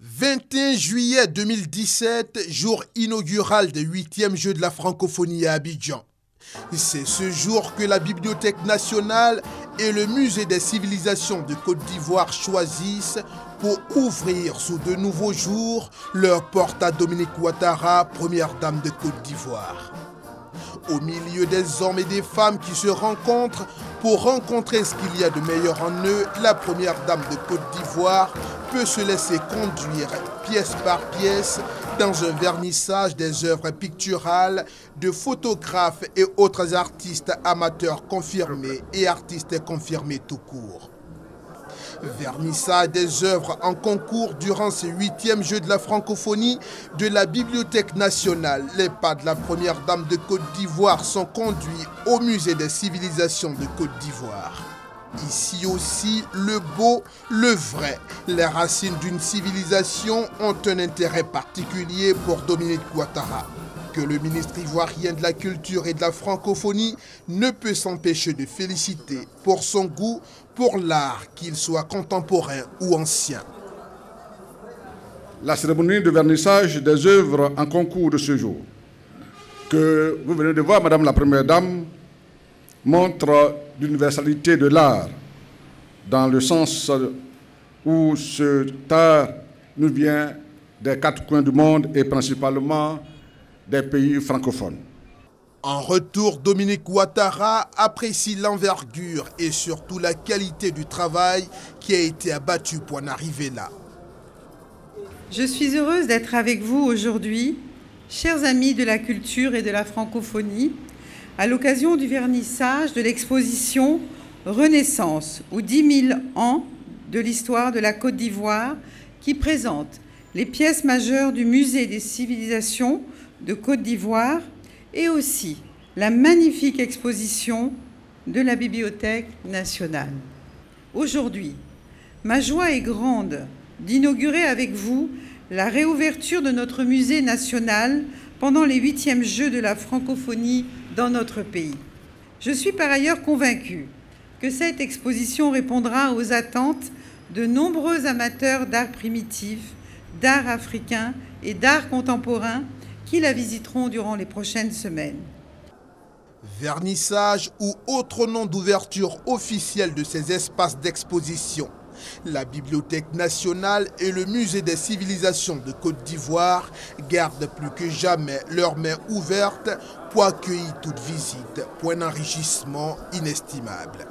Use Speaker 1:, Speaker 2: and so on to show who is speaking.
Speaker 1: 21 juillet 2017, jour inaugural des 8e Jeux de la francophonie à Abidjan. C'est ce jour que la Bibliothèque nationale et le Musée des civilisations de Côte d'Ivoire choisissent pour ouvrir sous de nouveaux jours leur porte à Dominique Ouattara, première dame de Côte d'Ivoire. Au milieu des hommes et des femmes qui se rencontrent pour rencontrer ce qu'il y a de meilleur en eux, la première dame de Côte d'Ivoire peut se laisser conduire pièce par pièce dans un vernissage des œuvres picturales de photographes et autres artistes amateurs confirmés et artistes confirmés tout court. Vernissage des œuvres en concours durant ces 8e Jeux de la francophonie de la Bibliothèque nationale. Les pas de la première dame de Côte d'Ivoire sont conduits au Musée des civilisations de Côte d'Ivoire. Ici aussi, le beau, le vrai. Les racines d'une civilisation ont un intérêt particulier pour Dominique Ouattara, que le ministre ivoirien de la Culture et de la Francophonie ne peut s'empêcher de féliciter pour son goût pour l'art, qu'il soit contemporain ou ancien.
Speaker 2: La cérémonie de vernissage des œuvres en concours de ce jour, que vous venez de voir, Madame la Première Dame, montre l'universalité de l'art, dans le sens où cet art nous vient des 4 coins du monde et principalement des pays francophones.
Speaker 1: En retour, Dominique Ouattara apprécie l'envergure et surtout la qualité du travail qui a été abattu pour en arriver là.
Speaker 3: Je suis heureuse d'être avec vous aujourd'hui, chers amis de la culture et de la francophonie, à l'occasion du vernissage de l'exposition Renaissance, ou 10 000 ans de l'histoire de la Côte d'Ivoire, qui présente les pièces majeures du Musée des civilisations de Côte d'Ivoire et aussi la magnifique exposition de la Bibliothèque nationale. Aujourd'hui, ma joie est grande d'inaugurer avec vous la réouverture de notre musée national pendant les 8e Jeux de la francophonie dans notre pays. Je suis par ailleurs convaincue que cette exposition répondra aux attentes de nombreux amateurs d'art primitif, d'art africain et d'art contemporain qui la visiteront durant les prochaines semaines.
Speaker 1: Vernissage ou autre nom d'ouverture officielle de ces espaces d'exposition. La Bibliothèque nationale et le Musée des civilisations de Côte d'Ivoire gardent plus que jamais leurs mains ouvertes pour accueillir toute visite, point d'enrichissement inestimable.